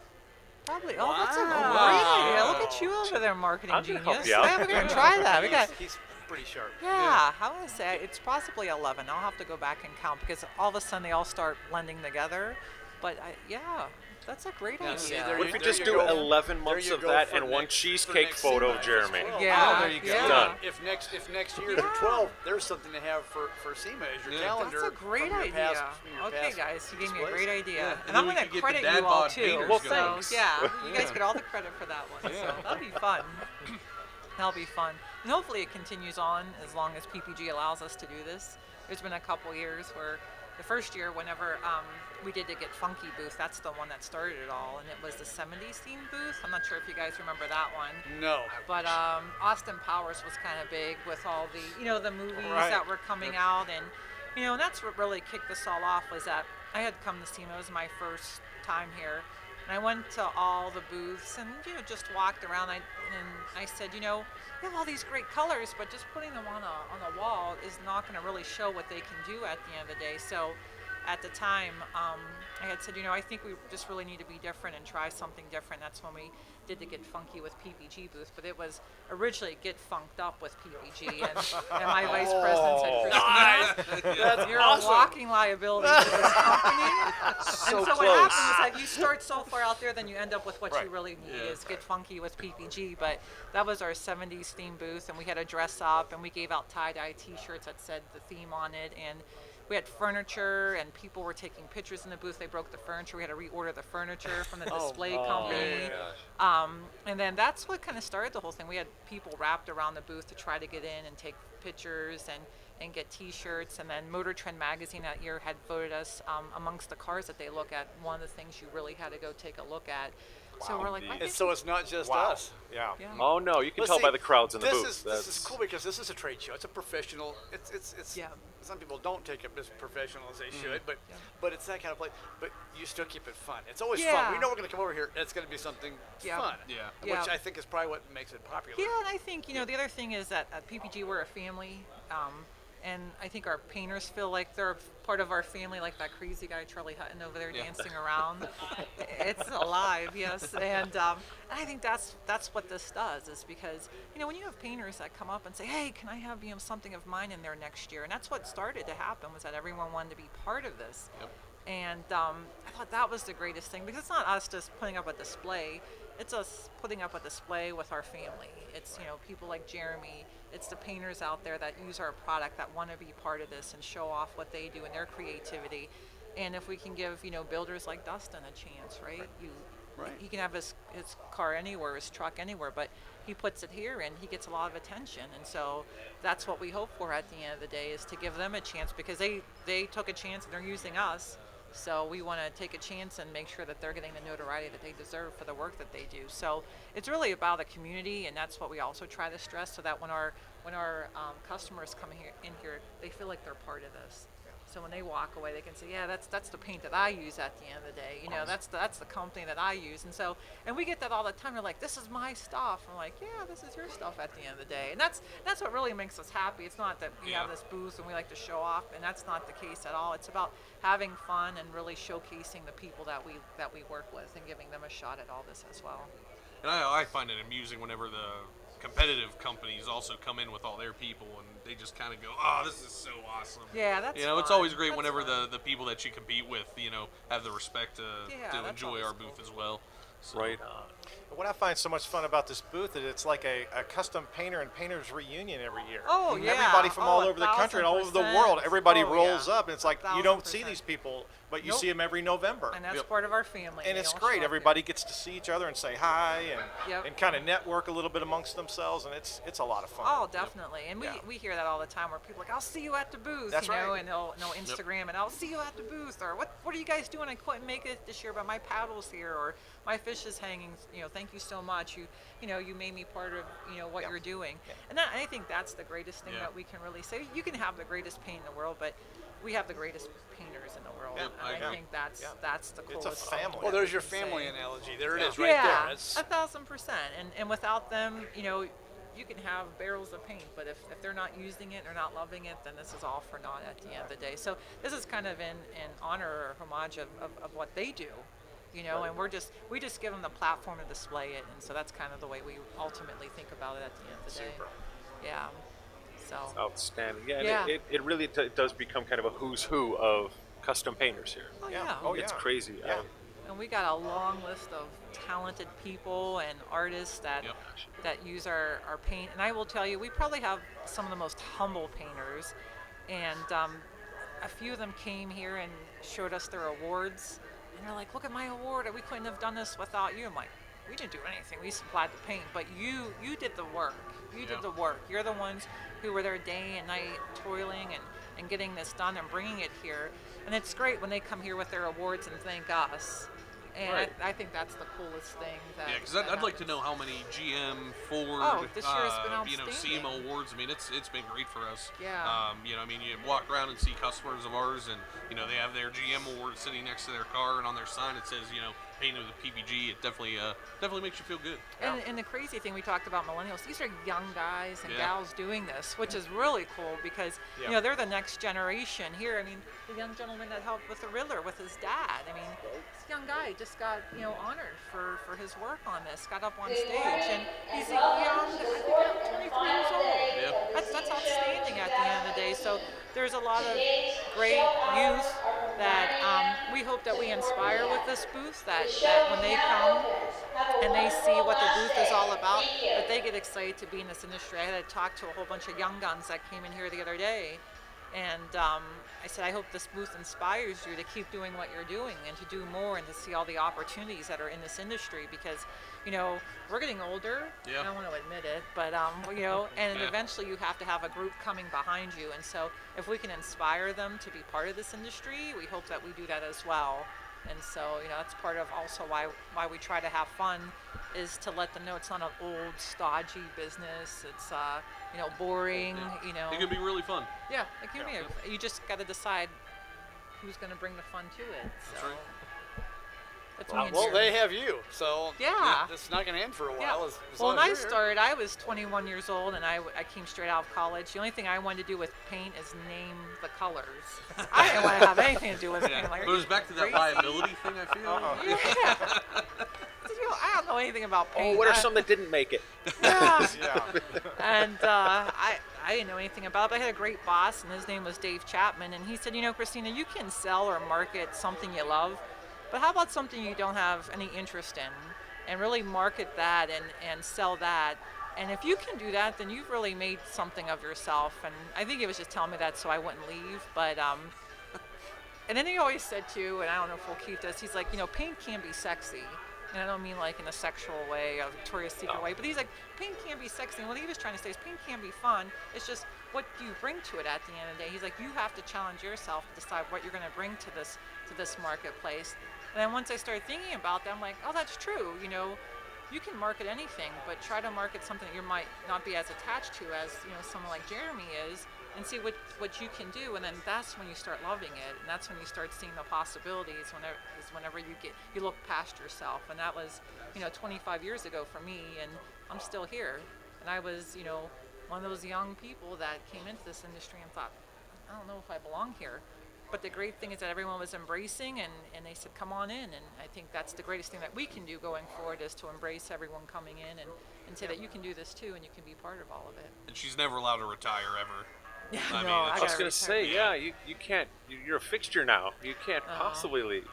Probably. Oh, that's a great Wow. idea. Look at you over there, marketing I'm gonna genius. help you out. Yeah, we're gonna try that. We got. He's pretty sharp. Yeah, I want to say it's possibly 11. I'll have to go back and count because all of a sudden they all start blending together. But that's a great see, idea. there What if you there just you do go. 11 There months you of go that for and one next- cheesecake next photo SEMA of as Jeremy? well. Yeah, there you go. yeah. Done. If next year Yeah. the 12, there's something to have for SEMA as your Yeah. calendar. That's a great from your idea. past- from your Okay, past guys, you gave me a displays. great idea. Yeah, And and I'm then we going could to get the credit dad you all bod too. painters Well, So, thanks. yeah, you guys Yeah. get all the credit for that one. Yeah. So that'll be fun. That'll be fun. And hopefully it continues on as long as PPG allows us to do this. There's been a couple years where the first year, whenever we did the Get Funky booth, that's the one that started it all, and it was the 70s themed booth. I'm not sure if you guys remember that one. No. But Austin Powers was kind of big with all the, the movies Right. that were coming out, and and that's what really kicked this all off was that I had come to SEMA. It was my first time here, and I went to all the booths and just walked around. And I said, you have all these great colors, but just putting them on a wall is not going to really show what they can do at the end of the day. So at the time, I had said, I think we just really need to be different and try something different. That's when we did the Get Funky with PPG booth, but it was originally Get Funked Up with PPG, and my vice president said, Cristina, you're a walking liability to this company. And so what close. happens is that you start so far out there, then you end up with what Right. you really need is Get Funky with PPG. But that was our 70s theme booth, and we had a dress up, and we gave out tie-dye T-shirts that said the theme on it, and we had furniture, and people were taking pictures in the booth. They broke the furniture. We had to reorder the furniture from the display company. And then that's what kind of started the whole thing. We had people wrapped around the booth to try to get in and take pictures and get T-shirts. And then Motor Trend magazine that year had voted us amongst the cars that they look at, one of the things you really had to go take a look at. So we're like, I And think so it's not just Wow. us. Yeah. yeah. Oh no, you can Let's tell see, by the crowds in the this booth. This is cool because this is a trade show. It's a professional. It's Yeah. Some people don't take it as professional as they should, but it's that kind of place. But you still keep it fun. It's always fun. Yeah. We know we're going to come over here and it's going to be something Yeah. fun. Yeah. Yeah. Which I think is probably what makes it popular. Yeah, and I think, the other thing is that at PPG we're a family, and I think our painters feel like they're part of our family, like that crazy guy Charlie Hutton over there dancing around. It's alive, yes, and I think that's what this does, is because when you have painters that come up and say, hey, can I have something of mine in there next year, and that's what started to happen, was that everyone wanted to be part of this. Yep. And I thought that was the greatest thing, because it's not us just putting up a display, it's us putting up a display with our family. It's people like Jeremy, it's the painters out there that use our product that want to be part of this and show off what they do and their creativity. And if we can give builders like Dustin a chance, right? He can have his car anywhere, his truck anywhere, but he puts it here and he gets a lot of attention. And so that's what we hope for at the end of the day, is to give them a chance, because they took a chance and they're using us So we want to take a chance and make sure that they're getting the notoriety that they deserve for the work that they do. So it's really about the community, and that's what we also try to stress, so that when our customers come in here, they feel like they're part of this. So when they walk away, they can say, yeah, that's the paint that I use at the end of the day. You know, that's the company that I use. And we get that all the time. They're like, this is my stuff. I'm like, yeah, this is your stuff at the end of the day. And that's what really makes us happy. It's not that we have this booth and we like to show off, and that's not the case at all. It's about having fun and really showcasing the people that we work with and giving them a shot at all this as well. And I find it amusing whenever the competitive companies also come in with all their people, and they just kind of go, oh, this is so awesome. Yeah, that's it's fun. always great That's whenever fun. the people that you compete with, have the respect to that's enjoy always our cool. booth as well. So, Right. What I find so much fun about this booth is it's like a custom painter and painters reunion every year. Oh, yeah. Everybody from all Oh, over the country and all over the world, 1000%. everybody Oh, rolls yeah. up, and it's like you don't see 1000%. these people, but you Nope. see them every November. And that's Yep. part of our family. And They it's all great. show up Everybody gets to see each other and say hi Yep. and kind of network a little bit amongst themselves, and it's a lot of fun. Oh, definitely. And Yeah. we hear that all the time, where people are like, I'll see you at the booth, That's right. and they'll Instagram and I'll see you at the booth, or what are you guys doing? I couldn't make it this year, but my paddle's here, or my fish is hanging, thank you so much. You made me part of, what Yeah. you're doing. Yeah. And I think that's the greatest thing Yeah. that we can really say. You can have the greatest paint in the world, but we have the greatest painters in the world. Yeah, and I I agree. think that's the It's a coolest thing family. Well, that there's we your can family say. analogy. There it is, Yeah, right there. That's 1,000%. And without them, you can have barrels of paint, but if they're not using it or not loving it, then this is all for naught at the end of the day. So this is kind of in honor or homage of what they do, and we just give them the platform to display it, and so that's kind of the way we ultimately think about it at the end of the day. Super. Yeah. So. Outstanding. Yeah, and Yeah. it really does become kind of a who's who of custom painters here. Oh Yeah. yeah. Oh, It's yeah. crazy. Yeah. And we got a long list of talented people and artists that Yep. that use our paint. And I will tell you, we probably have some of the most humble painters. And a few of them came here and showed us their awards. And they're like, look at my award. We couldn't have done this without you. I'm like, we didn't do anything. We supplied the paint. But you did the work. You Yeah. did the work. You're the ones who were there day and night toiling and getting this done and bringing it here. And it's great when they come here with their awards and thank us. And Right. I think that's the coolest thing. Yeah, because I'd like to know how many GM, Ford, Oh, this year has been SEMA outstanding. awards. I mean, it's been great for us. Yeah. You walk around and see customers of ours, and they have their GM award sitting next to their car, and on their sign it says, painted with a PPG. It definitely makes you feel good. And the crazy thing, we talked about millennials. These are young guys and Yeah. gals doing this, which is really cool because Yeah. they're the next generation here. I mean, the young gentleman that helped with the Riddler with his dad. I mean, this young guy just got honored for his work on this. Got up on stage, and he's a young, I think, 23 years old. Yeah. That's outstanding at the end of the day. So there's a lot of great youth that we hope that we inspire with this booth, that when they come and they see what the booth is all about, that they get excited to be in this industry. I had to talk to a whole bunch of young guns that came in here the other day, and I said, I hope this booth inspires you to keep doing what you're doing and to do more and to see all the opportunities that are in this industry, because we're getting older. Yeah. I don't want to admit it, but and Yeah. eventually you have to have a group coming behind you, and so if we can inspire them to be part of this industry, we hope that we do that as well. And so that's part of also why we try to have fun, is to let them know it's not an old stodgy business. It's boring. It can be really fun. Yeah, it can be. You just got to decide who's going to bring the fun to it. So. That's right. That's me and well, Jerry. they have you, so Yeah. it's not going to end for a Yeah. while. As Well, long when as I you're here. started, I was 21 years old, and I came straight out of college. The only thing I wanted to do with paint is name the colors. I didn't want to have anything to do with Yeah. paint. Like, But it was back to that crazy? liability thing, I feel. Yeah. I don't know anything about Oh, paint. what are I- some that didn't make it? Yeah. Yeah. And I didn't know anything about it. But I had a great boss, and his name was Dave Chapman, and he said, Christina, you can sell or market something you love, but how about something you don't have any interest in, and really market that and sell that. And if you can do that, then you've really made something of yourself. And I think he was just telling me that so I wouldn't leave. But and then he always said too, and I don't know if we'll keep this, he's like, paint can be sexy. And I don't mean like in a sexual way, a Victoria's Secret way, but he's like, paint can be sexy. And what he was trying to say is paint can be fun. It's just what you bring to it at the end of the day. He's like, you have to challenge yourself, decide what you're going to bring to this to this marketplace. And then once I started thinking about that, I'm like, oh, that's true. You know, you can market anything, but try to market something that you might not be as attached to as, you know, someone like Jeremy is, and see what you can do. And then that's when you start loving it, and that's when you start seeing the possibilities. Whenever you look past yourself. And that was, you know, 25 years ago for me, and I'm still here. And I was, you know, one of those young people that came into this industry and thought, I don't know if I belong here. But the great thing is that everyone was embracing, and they said, come on in. And I think that's the greatest thing that we can do going forward, is to embrace everyone coming in and say that you can do this too, and you can be part of all of it. And she's never allowed to retire ever. Yeah, I no, mean, I I was gotta going to retire. say, yeah, you can't. You're a fixture now. You can't possibly leave.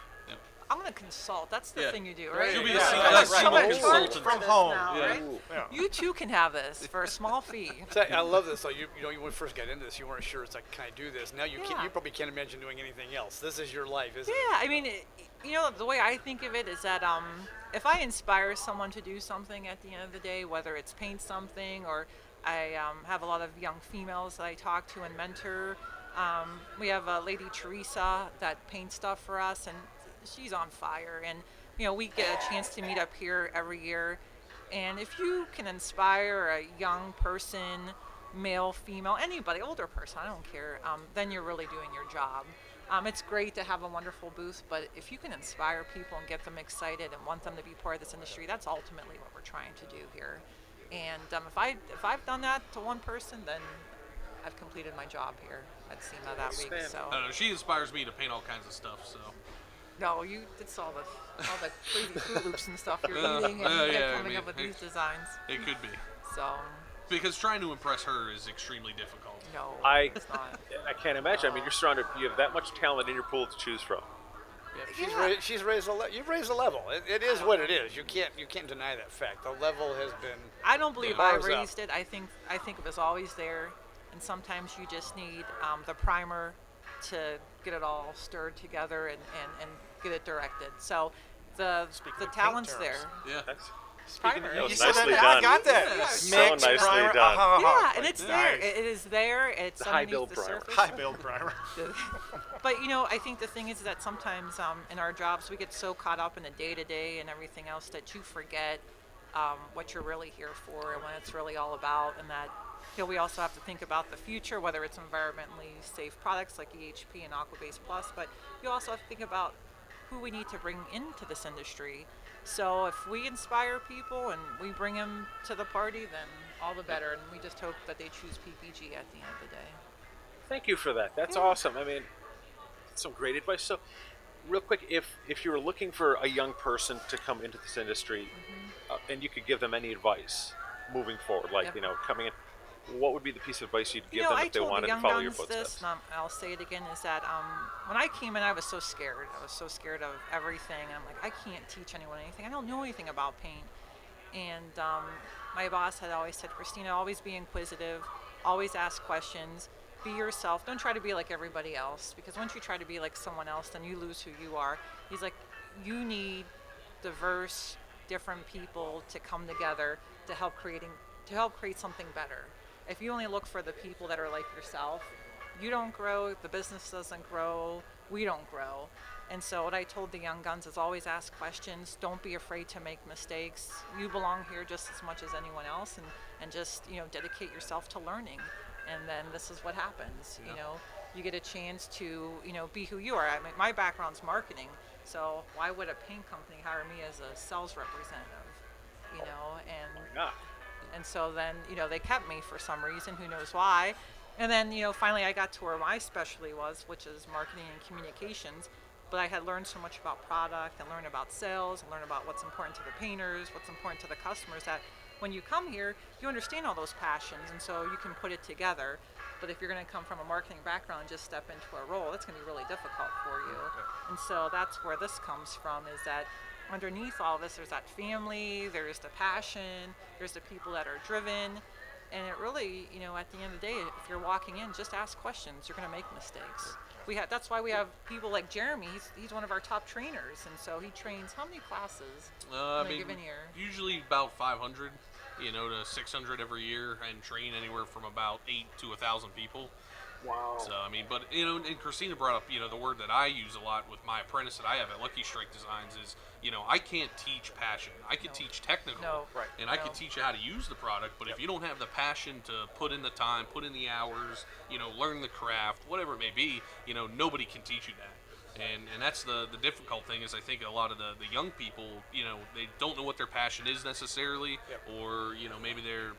I'm gonna consult. That's the Yeah. thing you do, right? She'll be the SEMA Right. SEMA I'm gonna consultant. charge for From this home. now, Yeah. right? Yeah. You too can have this for a small fee. So I love this. So you know, when we first got into this, you weren't sure. It's like, can I do this? Now you Yeah. you probably can't imagine doing anything else. This is your life, isn't Yeah, I mean, you know, the way I think of it is that if I inspire someone to do something at the end of the day, whether it's paint something, or I have a lot of young females that I talk to and mentor. We have a lady, Teresa, that paints stuff for us, and she's on fire. And, you know, we get a chance to meet up here every year. And if you can inspire a young person, male, female, anybody, older person, I don't care, then you're really doing your job. It's great to have a wonderful booth, but if you can inspire people and get them excited and want them to be part of this industry, that's ultimately what we're trying to do here. And if I've done that to one person, then I've completed my job here at SEMA that week. So I don't know. She inspires me to paint all kinds of stuff. So no, it's all the crazy Fruit Loops and stuff you're eating and yeah, coming I up with mean, these designs. it could be, So because trying to impress her is extremely difficult. no, I it's not. can't imagine. I mean, you're surrounded. You have that much talent in your pool to choose from. Yeah, she's raised you've raised the level. It is what it is. You can't deny that fact. The level has been. I don't believe The I bar's up. raised it. I think it was always there, and sometimes you just need the primer to get it all stirred together and get it directed. So the Speaking the of paint talent's terms. there. Yeah. That's Primer. That was You said that. nicely I done. got that. Yeah. So Mix, nicely primer, done. Yeah, and it's there. Nice. It is there. It's High underneath build the primer. surface. High build primer. But you know, I think the thing is that sometimes in our jobs we get so caught up in the day-to-day and everything else that you forget what you're really here for and what it's really all about. And that, you know, we also have to think about the future, whether it's environmentally safe products like EHP and Aquabase Plus, but you also have to think about who we need to bring into this industry. So if we inspire people and we bring them to the party, then all the better. And we just hope that they choose PPG at the end of the day. Thank you for that. That's awesome. I mean, some great advice. So, real quick, if you were looking for a young person to come into this industry, and you could give them any advice moving forward, like Yep. you know, coming in, what would be the piece of advice you'd give You know, them I if they told the wanted to young follow your guns footsteps? this, and I'll say it again, is that when I came in, I was so scared. I was so scared of everything. I'm like, I can't teach anyone anything. I don't know anything about paint. And my boss had always said, Cristina, always be inquisitive, always ask questions, be yourself. Don't try to be like everybody else, because once you try to be like someone else, then you lose who you are. He's like, you need diverse, different people to come together to help create something better. If you only look for the people that are like yourself, you don't grow, the business doesn't grow, we don't grow. And so what I told the young guns is always ask questions, don't be afraid to make mistakes. You belong here just as much as anyone else, and just, you know, dedicate yourself to learning. And then this is what happens, you know. You get a chance to, you know, be who you are. I mean, my background's marketing, so why would a paint company hire me as a sales representative, you know? Yeah. And so then, you know, they kept me for some reason, who knows why. And then, you know, finally I got to where my specialty was, which is marketing and communications. But I had learned so much about product and learned about sales and learned about what's important to the painters, what's important to the customers, that when you come here, you understand all those passions, and so you can put it together. But if you're going to come from a marketing background and just step into a role, that's going to be really difficult for you. And so that's where this comes from, is that underneath all this, there's that family, there's the passion, there's the people that are driven. And it really, you know, at the end of the day, if you're walking in, just ask questions. You're going to make mistakes. That's why we have people like Jeremy. He's one of our top trainers, and so he trains how many classes I in a mean, given year? usually about 500, you know, to 600 every year, and train anywhere from about 8 to 1,000 people. Wow. So I mean, but and Christina brought up the word that I use a lot with my apprentice that I have at Lucky Strike Designs is I can't teach passion. I can teach technical, No. Right. and I can teach you how to use the product. But if you don't have the passion to put in the time, put in the hours, learn the craft, whatever it may be, nobody can teach you that. And that's the difficult thing is I think a lot of the young people, they don't know what their passion is necessarily, or maybe they're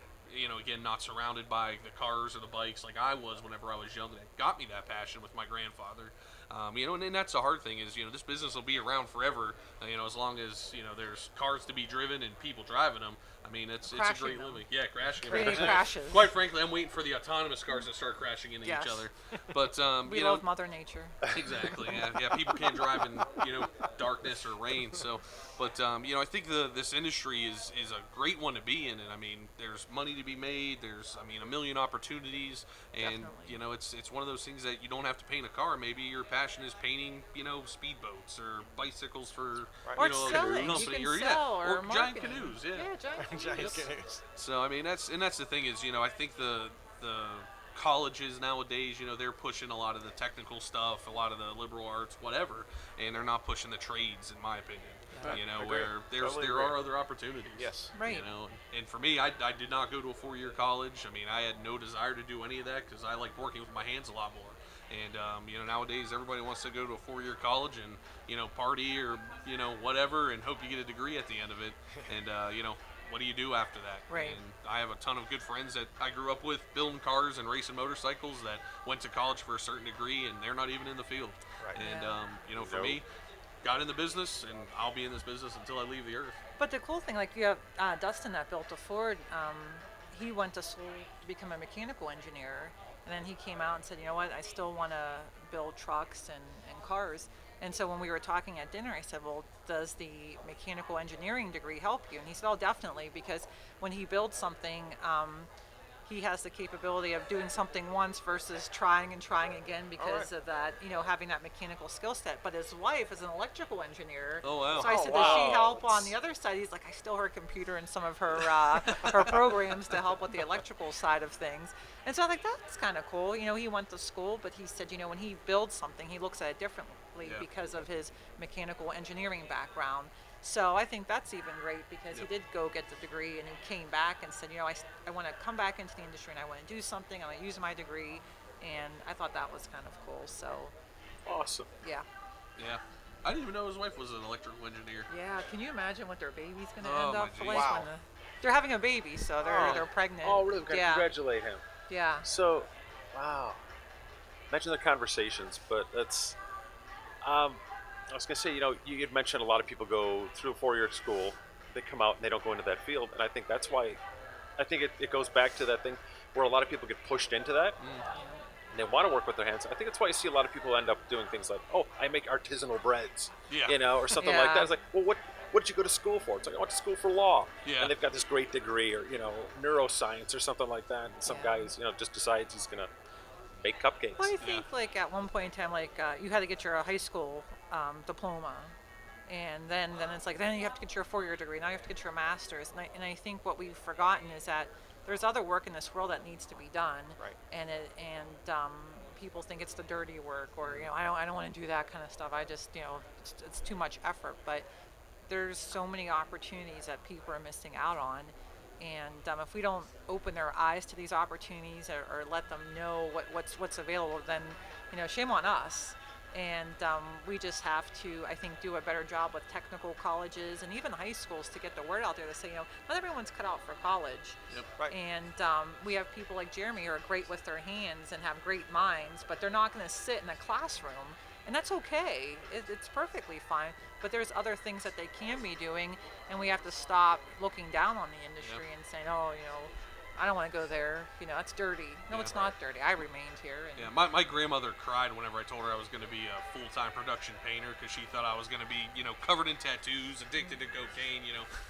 again not surrounded by the cars or the bikes like I was whenever I was young. That got me that passion with my grandfather. And that's the hard thing is this business will be around forever. As long as there's cars to be driven and people driving them. I mean, it's a Crashing great them. living. Yeah, crashing. Creating crashes. Quite frankly, I'm waiting for the autonomous cars to start crashing into Yes. each other. But We love Mother Nature. exactly. Yeah. People can't drive in darkness or rain. So, but I think this industry is a great one to be in. And I mean, there's money to be made. There's a million opportunities. And Definitely. it's one of those things that you don't have to paint a car. Maybe your passion is painting speedboats or bicycles for Or a selling. You company can or sell or giant marketing. canoes. Yeah, giant canoes. Giant canoes. So I mean that's the thing is I think the colleges nowadays they're pushing a lot of the technical stuff, a lot of the liberal arts, whatever, and they're not pushing the trades in my opinion. Agreed. Where Totally there agree. are other opportunities. Yes. Right. And for me, I did not go to a 4-year college. I mean, I had no desire to do any of that because I like working with my hands a lot more. And nowadays everybody wants to go to a 4-year college and party or whatever and hope you get a degree at the end of it. And what do you do after that? Right. And I have a ton of good friends that I grew up with building cars and racing motorcycles that went to college for a certain degree and they're not even in the field. Right. And Yeah. for me, got in the business and I'll be in this business until I leave the earth. But the cool thing, like you have Dustin that built a Ford. He went to school to become a mechanical engineer, and then he came out and said, you know what, I still want to build trucks and cars. And so when we were talking at dinner, I said, well, does the mechanical engineering degree help you? And he said, oh, definitely, because when he builds something, he has the capability of doing something once versus trying and trying again because of that, having that mechanical skill set. But his wife is an electrical engineer. Oh, wow. So I said, does she help on the other side? He's like, I steal her computer and some of her her programs to help with the electrical side of things. And so I was like, that's kind of cool. He went to school, but he said, when he builds something, he looks at it differently because of his mechanical engineering background. So I think that's even great because he did go get the degree and he came back and said, I want to come back into the industry and I want to do something. I want to use my degree. And I thought that was kind of cool. So, Awesome. yeah. Yeah. I didn't even know his wife was an electrical engineer. Yeah. Can you imagine what their baby's going to Oh, end my up geez. like? Wow. They're having a baby, so they're pregnant. Oh, really? Yeah. Congratulate him. Yeah. So, wow. Imagine the conversations, but that's. I was gonna say, you had mentioned a lot of people go through a 4-year school, they come out and they don't go into that field, and I think that's why. I think it goes back to that thing where a lot of people get pushed into that. And they want to work with their hands. I think that's why you see a lot of people end up doing things like, oh, I make artisanal breads, Yeah. or something like Yeah. that. It's like, well, what did you go to school for? It's like, I went to school for law. Yeah. And they've got this great degree, or neuroscience or something like that. And some Yeah. guys, just decides he's gonna bake cupcakes. Well, I think like at one point in time, like you had to get your high school diploma, and then it's like then you have to get your 4-year degree. Now you have to get your master's, and I think what we've forgotten is that there's other work in this world that needs to be done. Right. And people think it's the dirty work, or I don't want to do that kind of stuff. I just it's too much effort, but there's so many opportunities that people are missing out on. And if we don't open their eyes to these opportunities or let them know what's available, then shame on us. And we just have to, I think, do a better job with technical colleges and even high schools to get the word out there to say, not everyone's cut out for college. Yep. Right. And we have people like Jeremy who are great with their hands and have great minds, but they're not going to sit in a classroom. And that's okay. It's perfectly fine. But there's other things that they can be doing, and we have to stop looking down on the industry and saying, oh, I don't want to go there. It's dirty. No, Yeah. it's not dirty. I remained here. And Yeah, my grandmother cried whenever I told her I was going to be a full-time production painter because she thought I was going to be, covered in tattoos, addicted to cocaine,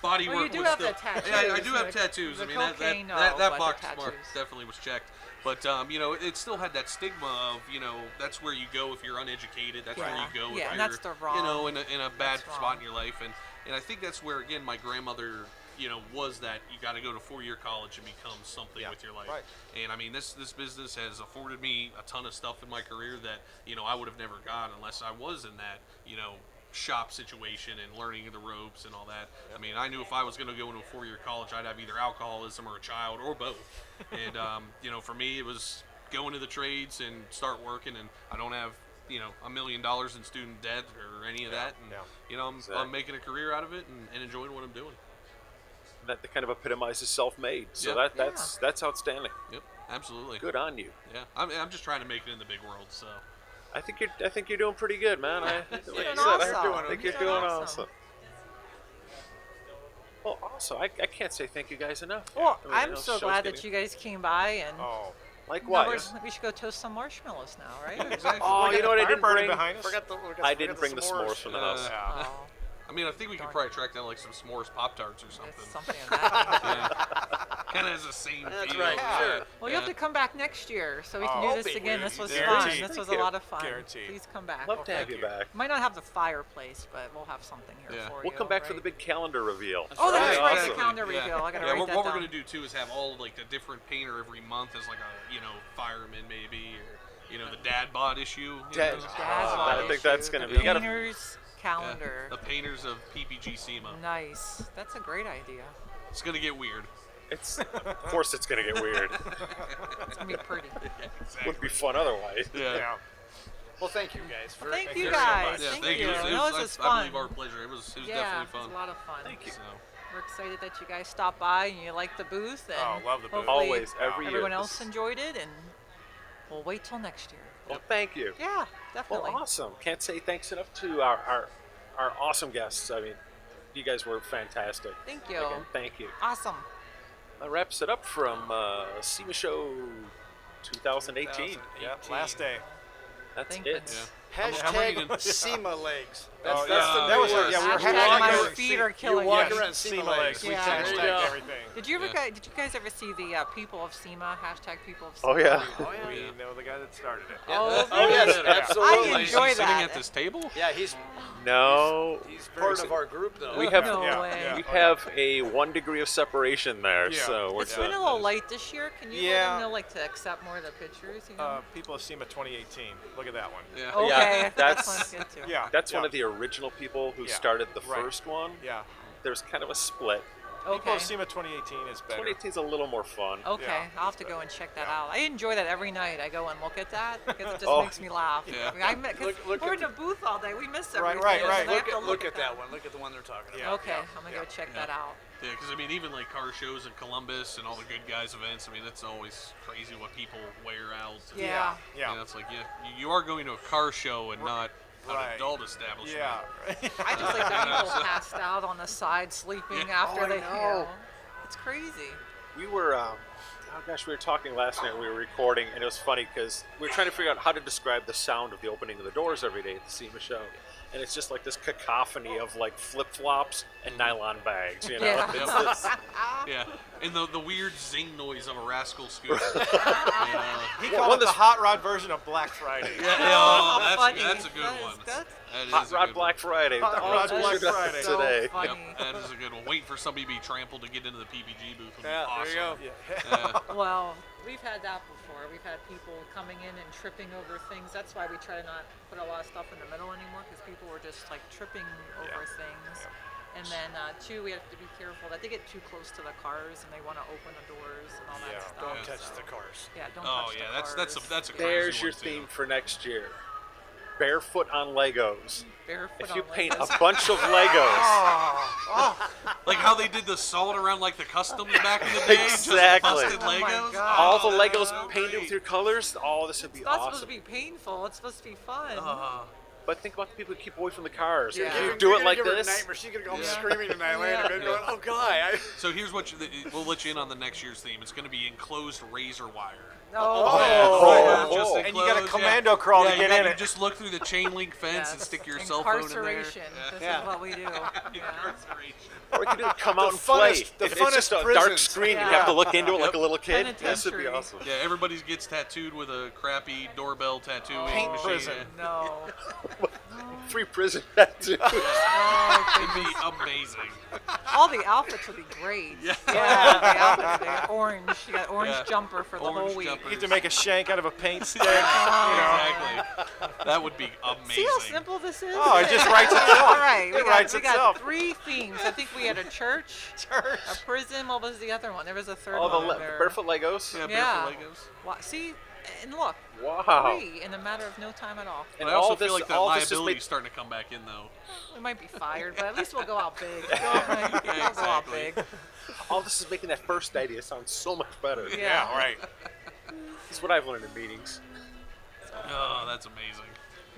body Well, work you do was have still. the tattoos. Yeah, I do have The- tattoos. the I mean, cocaine, no, that but the box mark tattoos. definitely was checked. But, it still had that stigma of, that's where you go if you're uneducated. That's where Yeah. you go if Yeah, you're, and that's the wrong- in a bad that's spot wrong. in your life. And I think that's where, again, my grandmother, was that you got to go to 4-year college and become something with your life. Right. And I mean, this business has afforded me a ton of stuff in my career that I would have never got unless I was in that shop situation and learning the ropes and all that. Yep. I mean, I knew if I was going to go into a 4-year college, I'd have either alcoholism or a child or both. And for me, it was go into the trades and start working, and I don't have $1 million in student debt or any of that, and I'm making a career out of it and enjoying what I'm doing. That kind of epitomizes self-made, so that's outstanding. Yep, absolutely. Good on you. Yeah, I'm just trying to make it in the big world, so. I think you're doing pretty good, man. I think you're doing awesome. Well, also, I can't say thank you guys enough. Well, I'm so glad that you guys came by, and likewise. We should go toast some marshmallows now, right? Exactly. Oh, you know what I didn't bring? I didn't bring the s'mores from the house. Oh, I mean, I think we could probably track down like some s'mores Pop-Tarts or something. it's something of that. Kind of has the same That's feel. right. Sure. Well, you have to come back next year so we can Oh, do this again. This was fun. guaranteed. This was Thank a you. lot of fun. Guaranteed. Please come back. Love to have you back. Might not have the fireplace, but we'll have something here Yeah. for you. We'll come back for right? the big calendar reveal. Oh, that's Right, right, exactly. the calendar reveal. I gotta write that what down. we're gonna do too is have all like the different painter every month as like a fireman maybe, or the dad bod issue. Dad I think that's gonna the be. You gotta- painter's calendar. The painters of PPG SEMA. Nice. That's a great idea. It's gonna get weird. Of course, it's gonna get weird. It's gonna be pretty. Exactly. Wouldn't be fun otherwise. Yeah. Well, thank you guys. Thank you you so guys. much. Yeah, Thank you. It No, was, this is I fun. believe our pleasure. It was Yeah, definitely it's fun. a lot of fun. Thank you. So, We're excited that you guys stopped by and you liked the booth. And Oh, love the booth. hopefully Always, every year. everyone else enjoyed it, and we'll wait till next year. Well, thank you. Yeah, Well, definitely. awesome. Can't say thanks enough to our awesome guests. I mean, you guys were fantastic. Thank you. Again, thank you. Awesome. That wraps it up from SEMA Show 2018. Yeah, last day. That's Thank it. goodness. I'm ready to- Hashtag SEMA legs. Oh, That's yeah. the That new was word. yeah. We were Hashtag walking my around- feet are You killing walk me. around SEMA legs. We Yeah. hashtag There you go. everything. Did you ever Yeah. guys? Did you guys ever see the people of SEMA hashtag people of SEMA? Oh, yeah. Oh, yeah. We know the guy that started it. Oh, Oh, yes, really? absolutely. I enjoy Is he sitting that. at this table? Yeah, he's No. part of our group, though. We have No Yeah, way. yeah. we have a 1 degree of separation there, Yeah. so we're It's been a little light this year. Can you let Yeah. them know, like, to accept more of the pictures? You know? People of SEMA 2018. Look at that one. Yeah. okay, yeah, that's that's- good too. Yeah. That's yeah. one of the original people who Yeah. started the Right. first one. Yeah. There's kind of a split. People Okay. of SEMA 2018 is better. 2018 is a little more fun. Okay, Yeah, I'll have to go and check that Yeah. out. I enjoy that every night. I go and look at that because it just Oh. makes me laugh. Yeah. I mean, cause Look we're at in the booth all day. We miss Right, everything. right, and right. I have to Look at that one. Look at the one they're talking about. Yeah. Okay, I'm gonna go check that out. Yeah, because I mean, even like car shows in Columbus and all the Good Guys events. I mean, it's always crazy what people wear out. And, Yeah. Yeah. You know, it's like you are going to a car show and not an Right. adult establishment. Yeah. I just like the people passed out on the side sleeping Yeah. after Oh, I they. know. It's crazy. We were, oh gosh, we were talking last night. We were recording, and it was funny because we were trying to figure out how to describe the sound of the opening of the doors every day at the SEMA show. And it's just like this cacophony of like flip-flops and nylon bags, you know? Yeah. It's Yeah, and the weird zing noise of a rascal scooter. He Well, called it the this- hot rod version of Black Friday. Oh, Funny. that's a good That is- one. that's That is Hot a Rod good Black Friday. Hot Oh, Rod we Black should have Friday. so today. funny. Yep, that is a good one. Waiting for somebody to be trampled to get into the PPG booth would be Yeah, awesome. there you go. Yeah. Well, we've had that before. We've had people coming in and tripping over things. That's why we try to not put a lot of stuff in the middle anymore because people were just like tripping over things. And then two, we have to be careful that they get too close to the cars and they want to open the doors and all that Yeah. stuff. Don't touch so- the cars. Yeah, don't Oh touch yeah, the that's cars. a crazy There's one your too. theme for next year. Barefoot on Legos. Barefoot If you on paint Legos. a bunch of Legos, Like how they did the salt around like the customs back in the day. Exactly. Just busted Oh my Legos. God. all the Oh, Legos that's painted great. with your colors, oh, this would be It's not supposed awesome. to be painful. It's supposed to be fun. But think about the people who keep away from the cars. Yeah. If You're you You're do it gonna like give her this, nightmares. She's gonna go home Yeah. screaming tonight later, Yeah. going, "Oh, guy!" So here's what we'll let you in on the next year's theme. It's going to be enclosed razor wire. Oh. Just And you got a enclosed, commando crawl to you get got in to it. just look through the chain link fence and Yes. stick your cell phone in there. Incarceration. This Yeah. is what we do. Yeah. Incarceration. or you can do it, come The out and play. funnest- the If it's just funnest a dark prisons. screen, you Yeah. have to look into it like a little kid. This would be Penitentiary. awesome. Yeah, everybody gets tattooed with a crappy doorbell tattooing Paint machine. prison. No. free prison tattoos. Oh, It'd be goodness. amazing. All the outfits would be great. Yeah. The outfits. They got orange. You got orange Yeah. jumper for the Orange whole week. jumper. You have to make a shank out of a paint stick. Exactly. That would be amazing. See how simple this is? Oh, it just writes itself. All right, It writes we got itself. 3 themes. I think we had a church, a prison. What was the other one? There was a third All one. the in there. barefoot Legos. Yeah, Yeah. barefoot Legos. Wow. See, and look, Wow. 3 in a matter of no time at all. But And I also all feel this- like that all this is liability's made- starting to come back in, though. We might be fired, but at least we'll go out big. We'll go out exactly. big. All this is making that first idea sound so much better. Yeah. Right. That's what I've learned in meetings. Oh, that's amazing.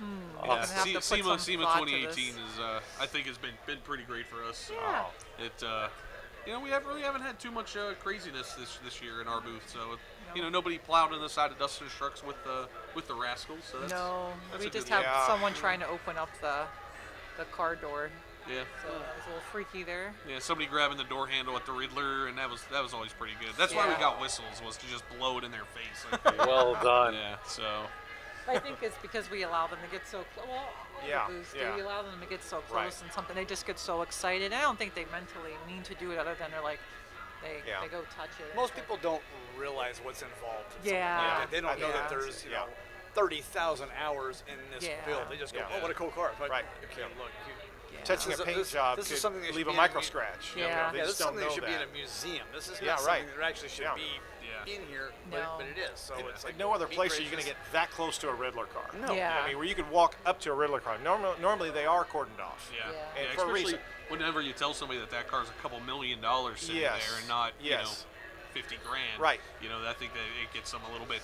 I'm Yeah, gonna have to put SEMA some thought to 2018 this. is, I think, has been pretty great for us. Yeah. It, we really haven't had too much craziness this year in our booth. So, No. nobody plowed in the side of Dustin's trucks with the rascals. So that's, No, that's we a just good- have Yeah. someone trying to open up the car door. Yeah. So it was a little freaky there. Yeah, somebody grabbing the door handle at the Riddler, and that was always pretty good. That's why we Yeah. got whistles, was to just blow it in their face. Like, Well done. yeah, so I think it's because we allow them to get so close. Well, all Yeah, the booths do. yeah. We allow them to get so close Right. and something. They just get so excited. I don't think they mentally mean to do it other than they're like, they Yeah. go touch it. Most people don't realize what's involved. in something Yeah. like that. They don't know Yeah. that there's 30,000 hours in this Yeah. build. They just go, Yeah. oh, what a cool car. But Right. Okay, look. Yeah. Touching This a is- paint this- job this is could something that should leave be a in a micro mu- scratch. Yeah. They Yeah, this just is don't something that know should be in a that. museum. This is Yeah, not something right. that actually should Yeah. be Yeah. in here, No. but it is. So it's like No other be place are you going to gracious. get that close to a Riddler car. No. Yeah. I mean, where you could walk up to a Riddler car. Normally they are cordoned off. yeah, Yeah. yeah, And for a especially reason. whenever you tell somebody that car's a couple $1 million sitting Yes. there and not Yes. 50 grand. Right. I think that it gets them a little bit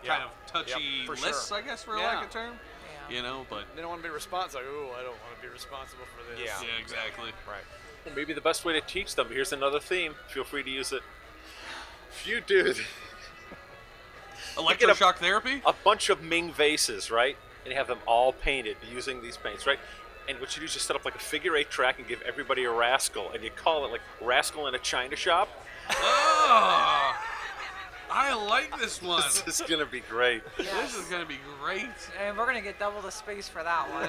Yeah. kind of touchy for lists, sure. I guess, for Yeah. lack of term. Yeah. But They don't want to be responsible. Like, oh, I don't want to be responsible for this. Yeah. yeah, exactly. Right. Well, maybe the best way to teach them, here's another theme. Feel free to use it. If you do Electroshock therapy? a bunch of Ming vases, right? And you have them all painted using these paints, right? And what you do is just set up like a figure-8 track and give everybody a rascal. And you call it like Rascal in a China Shop. Oh, I like this one. This is going to be great. This is going to be great. And we're gonna get double the space for that one.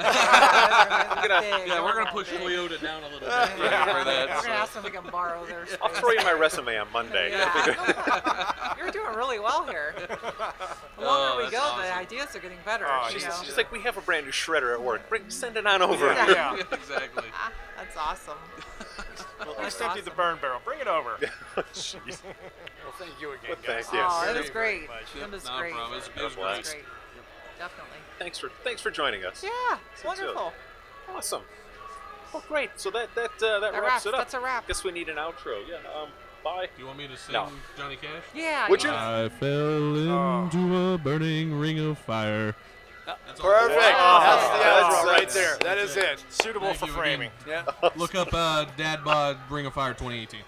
Yeah, we're going to push Toyota down a little bit for We're that. gonna so. ask them if we can borrow their space. I'll throw you my resume on Monday. Yeah. You're doing really well here. The longer we that's go, awesome. the ideas are getting better. Oh, you she's- know? She's like, we have a brand new shredder at work. Send it on over. Yeah. Yeah. Exactly. That's awesome. Well, That's just emptied the awesome. burn barrel. Bring it over. Jeez. Well, thank you again, Well, guys. thank you. Oh, Very, it was very great. much. It was No great. problem. It was God great. bless. Great. Definitely. Thanks for joining us. Yeah, it's Since, wonderful. Awesome. Well, great. So that wraps wraps. it up. That's a wrap. Guess we need an outro. Yeah. Bye. Do you want me to sing No. Johnny Cash? Yeah. Would yeah. you? I fell into a burning ring of fire. That's all. Perfect. Wow. That's the That's- outro right that's- there. That is it. Suitable Thank for you framing. again. Yeah. Look up Dad Bod Ring of Fire 2018.